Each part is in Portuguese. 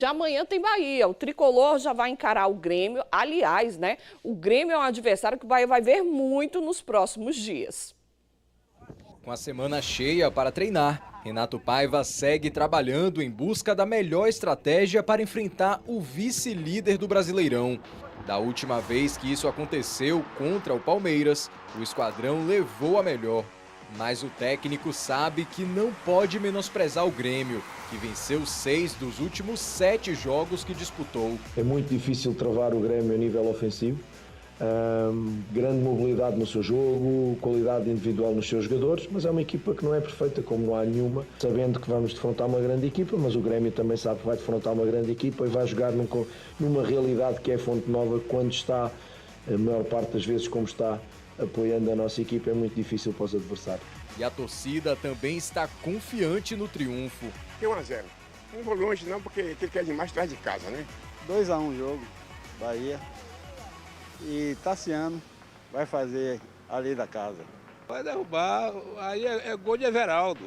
De amanhã tem Bahia, o Tricolor já vai encarar o Grêmio. Aliás, né, o Grêmio é um adversário que o Bahia vai ver muito nos próximos dias. Com a semana cheia para treinar, Renato Paiva segue trabalhando em busca da melhor estratégia para enfrentar o vice-líder do Brasileirão. Da última vez que isso aconteceu contra o Palmeiras, o esquadrão levou a melhor. Mas o técnico sabe que não pode menosprezar o Grêmio, que venceu 6 dos últimos 7 jogos que disputou. É muito difícil travar o Grêmio a nível ofensivo. Grande mobilidade no seu jogo, qualidade individual nos seus jogadores, mas é uma equipa que não é perfeita, como não há nenhuma, sabendo que vamos defrontar uma grande equipa, mas o Grêmio também sabe que vai defrontar uma grande equipa e vai jogar numa realidade que é Fonte Nova, quando está, a maior parte das vezes como está, apoiando a nossa equipa, é muito difícil para os adversários. E a torcida também está confiante no triunfo. 1-0. Não vou longe não, porque aquele que é demais traz de casa, né? 2-1 o jogo, Bahia. E Tassiano vai fazer ali da casa. Vai derrubar, aí é gol de Everaldo.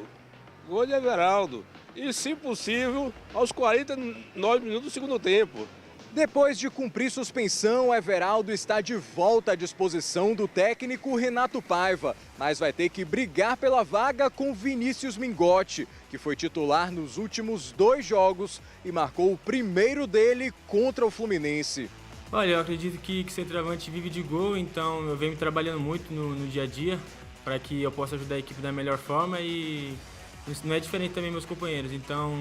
Gol de Everaldo. E, se possível, aos 49 minutos do segundo tempo. Depois de cumprir suspensão, Everaldo está de volta à disposição do técnico Renato Paiva, mas vai ter que brigar pela vaga com Vinícius Mingotti, que foi titular nos últimos 2 jogos e marcou o primeiro dele contra o Fluminense. Olha, eu acredito que centroavante vive de gol, então eu venho trabalhando muito no dia a dia para que eu possa ajudar a equipe da melhor forma e isso não é diferente também meus companheiros, então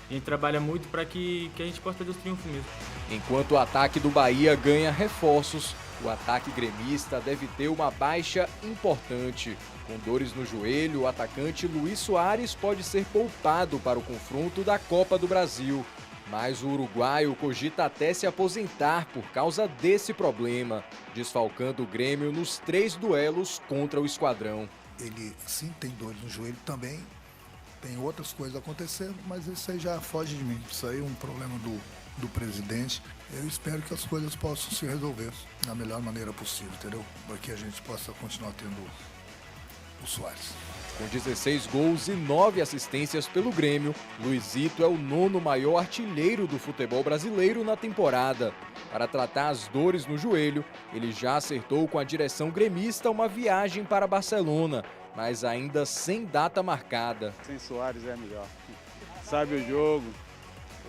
a gente trabalha muito para que a gente possa ter os triunfos mesmo. Enquanto o ataque do Bahia ganha reforços, o ataque gremista deve ter uma baixa importante. Com dores no joelho, o atacante Luís Soares pode ser poupado para o confronto da Copa do Brasil. Mas o uruguaio cogita até se aposentar por causa desse problema, desfalcando o Grêmio nos 3 duelos contra o esquadrão. Ele sim tem dores no joelho também, tem outras coisas acontecendo, mas isso aí já foge de mim. Isso aí é um problema do presidente. Eu espero que as coisas possam se resolver da melhor maneira possível, entendeu? Para que a gente possa continuar tendo o Soares. Com 16 gols e 9 assistências pelo Grêmio, Luizito é o 9º maior artilheiro do futebol brasileiro na temporada. Para tratar as dores no joelho, ele já acertou com a direção gremista uma viagem para Barcelona, mas ainda sem data marcada. Sem Soares é melhor. Sabe o jogo,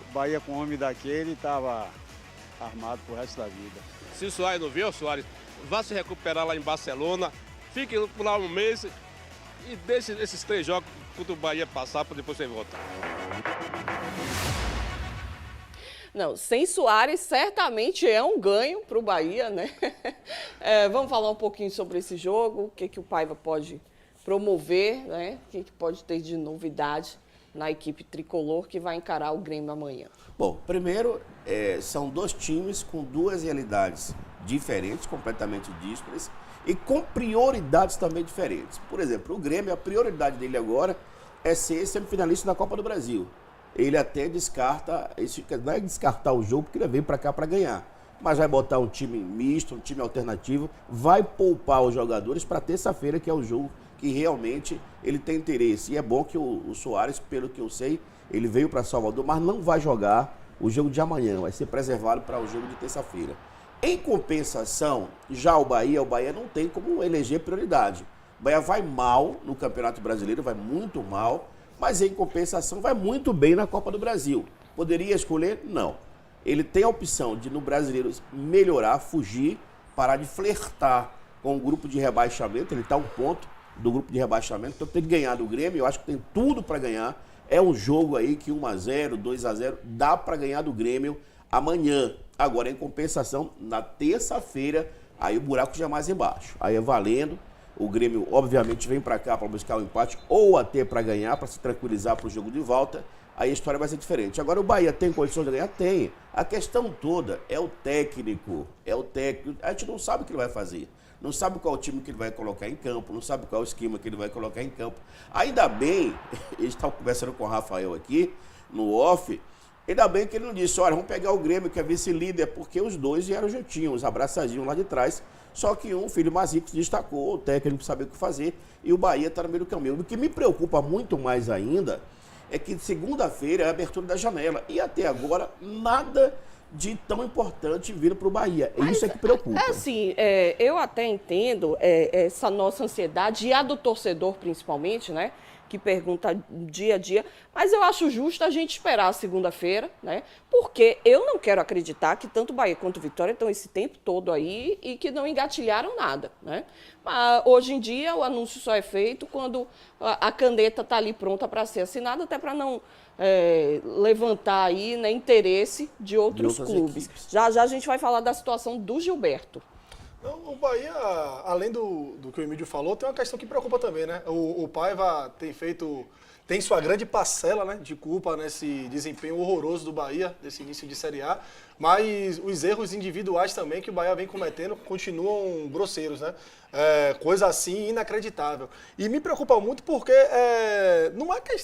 o Bahia com o homem daquele estava armado pro resto da vida. Se o Soares não viu, o Soares vá se recuperar lá em Barcelona, fique por lá um mês e deixe esses 3 jogos contra o Bahia passar para depois você voltar. Não, sem Soares certamente é um ganho para o Bahia, né? Vamos falar um pouquinho sobre esse jogo, o que o Paiva pode promover, né? O que pode ter de novidade na equipe tricolor que vai encarar o Grêmio amanhã. Bom, primeiro, são 2 times com 2 realidades diferentes, completamente díspares, e com prioridades também diferentes. Por exemplo, o Grêmio, a prioridade dele agora é ser semifinalista da Copa do Brasil. Ele até descarta, não é descartar o jogo, porque ele veio para cá para ganhar, mas vai botar um time misto, um time alternativo, vai poupar os jogadores para terça-feira, que é o jogo que realmente ele tem interesse. E é bom que o Soares, pelo que eu sei, ele veio para Salvador, mas não vai jogar o jogo de amanhã, vai ser preservado para o jogo de terça-feira. Em compensação, já o Bahia não tem como eleger prioridade. O Bahia vai mal no Campeonato Brasileiro, vai muito mal, mas em compensação vai muito bem na Copa do Brasil. Poderia escolher? Não. Ele tem a opção de no Brasileiro melhorar, fugir, parar de flertar com o grupo de rebaixamento. Ele está 1 ponto do grupo de rebaixamento, então tem que ganhar do Grêmio. Eu acho que tem tudo para ganhar. É um jogo aí que 1-0, 2-0, dá para ganhar do Grêmio amanhã. Agora, em compensação, na terça-feira, aí o buraco já é mais embaixo. Aí é valendo. O Grêmio, obviamente, vem para cá para buscar o empate ou até para ganhar, para se tranquilizar para o jogo de volta. Aí a história vai ser diferente. Agora, o Bahia tem condições de ganhar? Tem. A questão toda é o técnico. É o técnico. A gente não sabe o que ele vai fazer. Não sabe qual time que ele vai colocar em campo, não sabe qual esquema que ele vai colocar em campo. Ainda bem, eles estavam conversando com o Rafael aqui, no off, ainda bem que ele não disse, olha, vamos pegar o Grêmio, que é vice-líder, porque os dois vieram juntinhos, abraçadinhos lá de trás, só que um filho mais rico se destacou, o técnico sabia o que fazer, e o Bahia está no meio do caminho. O que me preocupa muito mais ainda é que segunda-feira é a abertura da janela. E até agora, nada de tão importante vindo para o Bahia. Isso é que preocupa. Assim, eu até entendo essa nossa ansiedade, e a do torcedor principalmente, né? Que pergunta dia a dia, mas eu acho justo a gente esperar a segunda-feira, né? Porque eu não quero acreditar que tanto o Bahia quanto o Vitória estão esse tempo todo aí e que não engatilharam nada, né? Mas, hoje em dia, o anúncio só é feito quando a caneta está ali pronta para ser assinada, até para não levantar aí, né, interesse de outros clubes. Equipes. Já já a gente vai falar da situação do Gilberto. O Bahia, além do que o Emílio falou, tem uma questão que preocupa também, né? O Paiva tem sua grande parcela, né, de culpa nesse desempenho horroroso do Bahia, desse início de Série A, mas os erros individuais também que o Bahia vem cometendo continuam grosseiros, né? Coisa assim inacreditável. E me preocupa muito porque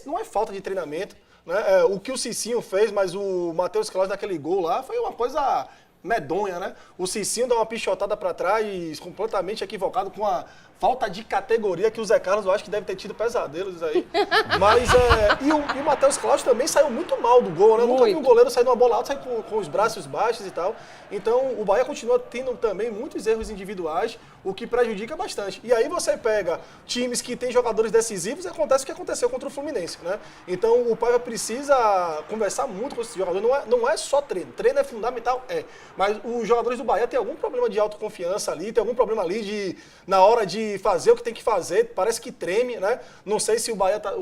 não é falta de treinamento, né? O que o Cicinho fez, mas o Matheus Claus naquele gol lá foi uma coisa medonha, né? O Cicinho dá uma pichotada para trás, completamente equivocado, com a falta de categoria que o Zé Carlos, eu acho que deve ter tido pesadelos aí. Mas, e o Matheus Claus também saiu muito mal do gol, né? Eu nunca vi um goleiro sair numa bola alta, sair com os braços baixos e tal. Então, o Bahia continua tendo também muitos erros individuais, o que prejudica bastante. E aí você pega times que têm jogadores decisivos e acontece o que aconteceu contra o Fluminense, né? Então, o Paiva precisa conversar muito com esses jogadores. Não é só treino. Treino é fundamental, mas os jogadores do Bahia têm algum problema de autoconfiança ali, tem algum problema ali na hora de fazer o que tem que fazer, parece que treme, né? Não sei se o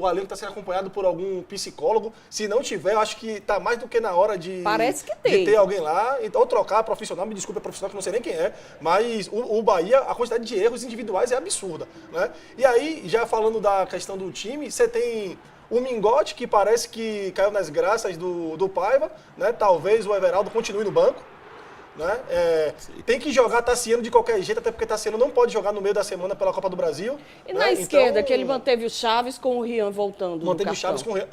elenco está sendo acompanhado por algum psicólogo. Se não tiver, eu acho que está mais do que na hora de ter alguém lá, ou trocar profissional, me desculpe, profissional que não sei nem quem é, mas o Bahia, a quantidade de erros individuais é absurda, né? E aí, já falando da questão do time, você tem o Mingote, que parece que caiu nas graças do Paiva, né? Talvez o Everaldo continue no banco, né? Tem que jogar Tassiano de qualquer jeito, até porque Tassiano não pode jogar no meio da semana pela Copa do Brasil. E na esquerda, que ele manteve o Chaves com o Rian voltando. Manteve o Chaves com o Rian.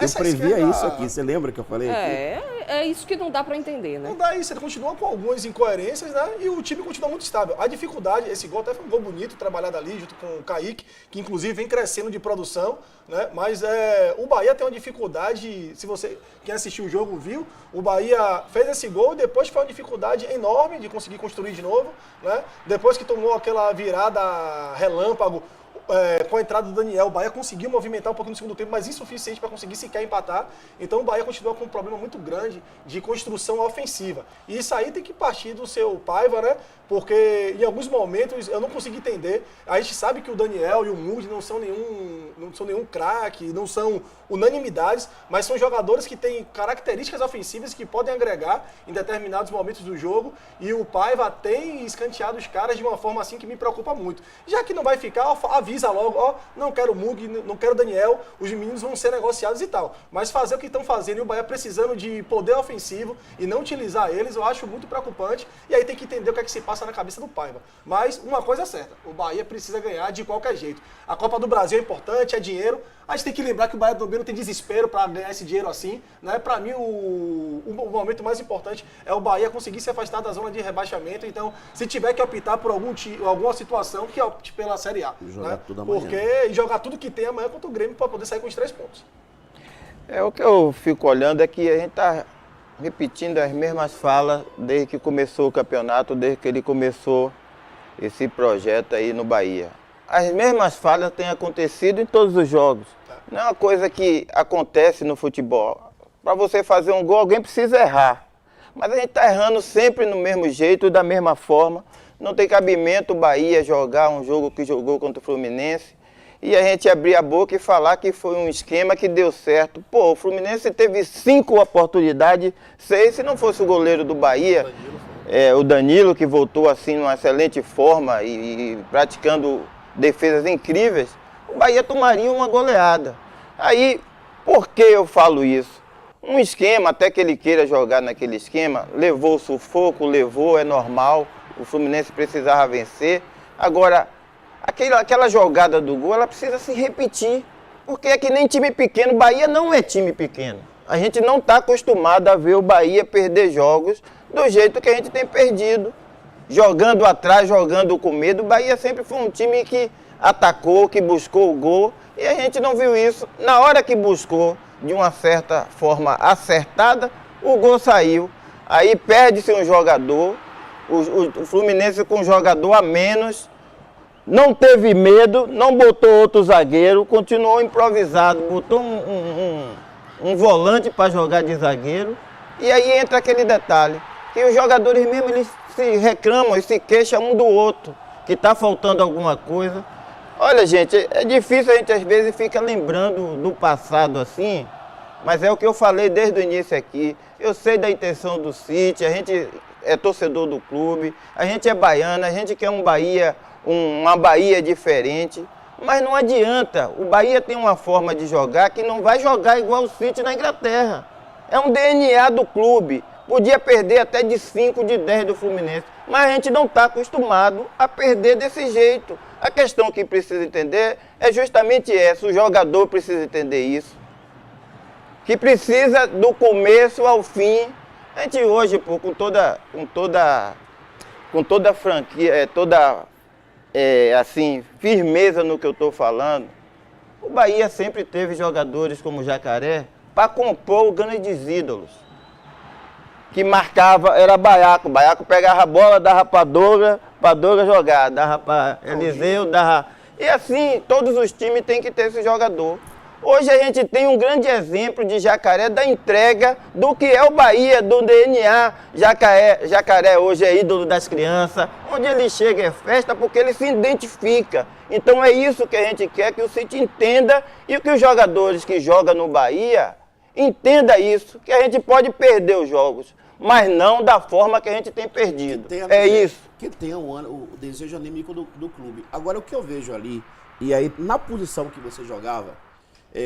Eu previa isso aqui, você lembra que eu falei aqui? É isso que não dá para entender, né? Não dá isso, ele continua com algumas incoerências, né? E o time continua muito estável. A dificuldade, esse gol até foi um gol bonito, trabalhado ali junto com o Kaique, que inclusive vem crescendo de produção, né? Mas o Bahia tem uma dificuldade, se você, quem assistiu o jogo viu, o Bahia fez esse gol e depois foi uma dificuldade enorme de conseguir construir de novo, né? Depois que tomou aquela virada relâmpago, com a entrada do Daniel, o Bahia conseguiu movimentar um pouquinho no segundo tempo, mas insuficiente para conseguir sequer empatar. Então o Bahia continua com um problema muito grande de construção ofensiva. E isso aí tem que partir do seu Paiva, né? Porque em alguns momentos eu não consigo entender. A gente sabe que o Daniel e o Mugni não são nenhum craque, não são unanimidades, mas são jogadores que têm características ofensivas que podem agregar em determinados momentos do jogo. E o Paiva tem escanteado os caras de uma forma assim que me preocupa muito. Já que não vai ficar, avisa logo, não quero o Mugni, não quero o Daniel, os meninos vão ser negociados e tal. Mas fazer o que estão fazendo e o Bahia precisando de poder ofensivo e não utilizar eles, eu acho muito preocupante. E aí tem que entender o que é que se passa na cabeça do Paiva. Mas uma coisa é certa, o Bahia precisa ganhar de qualquer jeito. A Copa do Brasil é importante, é dinheiro. A gente tem que lembrar que o Bahia também não tem desespero para ganhar esse dinheiro assim, né? Para mim, o momento mais importante é o Bahia conseguir se afastar da zona de rebaixamento. Então, se tiver que optar por alguma situação, que opte pela Série A. Jogar, né? Tudo amanhã. Porque jogar tudo que tem amanhã contra o Grêmio para poder sair com os 3 pontos. O que eu fico olhando é que a gente está repetindo as mesmas falas desde que começou o campeonato, desde que ele começou esse projeto aí no Bahia. As mesmas falhas têm acontecido em todos os jogos. Não é uma coisa que acontece no futebol. Para você fazer um gol, alguém precisa errar. Mas a gente está errando sempre no mesmo jeito, da mesma forma. Não tem cabimento o Bahia jogar um jogo que jogou contra o Fluminense e a gente abrir a boca e falar que foi um esquema que deu certo. Pô, o Fluminense teve 5 oportunidades, 6, se não fosse o goleiro do Bahia, o Danilo, que voltou assim numa excelente forma e praticando defesas incríveis, o Bahia tomaria uma goleada. Aí, por que eu falo isso? Um esquema, até que ele queira jogar naquele esquema, levou o sufoco, é normal, o Fluminense precisava vencer. Agora, aquela jogada do gol, ela precisa se repetir, porque é que nem time pequeno, Bahia não é time pequeno. A gente não está acostumado a ver o Bahia perder jogos do jeito que a gente tem perdido. Jogando atrás, jogando com medo, o Bahia sempre foi um time que atacou, que buscou o gol E a gente não viu isso. Na hora que buscou, de uma certa forma acertada, o gol saiu. Aí perde-se um jogador, o Fluminense com um jogador a menos, não teve medo, não botou outro zagueiro, continuou improvisado, botou um volante para jogar de zagueiro. E aí entra aquele detalhe, que os jogadores mesmo eles se reclamam e se queixam um do outro, que está faltando alguma coisa. Olha, gente, é difícil, a gente às vezes fica lembrando do passado assim, mas é o que eu falei desde o início aqui. Eu sei da intenção do City, a gente é torcedor do clube, a gente é baiano, a gente quer uma Bahia diferente, mas não adianta. O Bahia tem uma forma de jogar que não vai jogar igual o City na Inglaterra. É um DNA do clube. Podia perder até de 5, de 10 do Fluminense, mas a gente não está acostumado a perder desse jeito. A questão que precisa entender é justamente essa, o jogador precisa entender isso. Que precisa do começo ao fim. A gente hoje, pô, com toda franquia, assim, firmeza no que eu estou falando, o Bahia sempre teve jogadores como o Jacaré para compor os grandes ídolos. Que marcava, era Baiaco. Baiaco pegava a bola, dava para Douglas jogar, dava para Eliseu, dava... E assim, todos os times têm que ter esse jogador. Hoje a gente tem um grande exemplo de Jacaré, da entrega do que é o Bahia, do DNA. Jacaré hoje é ídolo das crianças, onde ele chega é festa porque ele se identifica. Então é isso que a gente quer que o City entenda e que os jogadores que jogam no Bahia entendam isso, que a gente pode perder os jogos, mas não da forma que a gente tem perdido. É isso. Que tenha o desejo anímico do clube. Agora, o que eu vejo ali, e aí na posição que você jogava,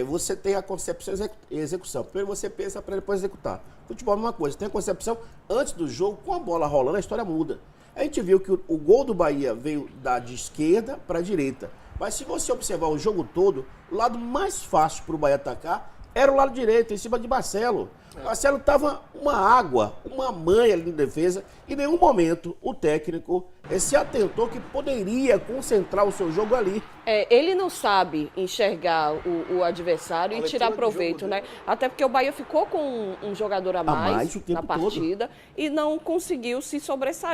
você tem a concepção e execução. Primeiro você pensa para depois executar. Futebol é a mesma coisa. Tem a concepção antes do jogo, com a bola rolando, a história muda. A gente viu que o gol do Bahia veio de esquerda para a direita. Mas se você observar o jogo todo, o lado mais fácil para o Bahia atacar era o lado direito, em cima de Marcelo. Marcelo estava uma água, uma manha ali na defesa. E em nenhum momento o técnico se atentou que poderia concentrar o seu jogo ali. Ele não sabe enxergar o adversário e tirar proveito, né? Até porque o Bahia ficou com um jogador a mais na partida e não conseguiu se sobressair.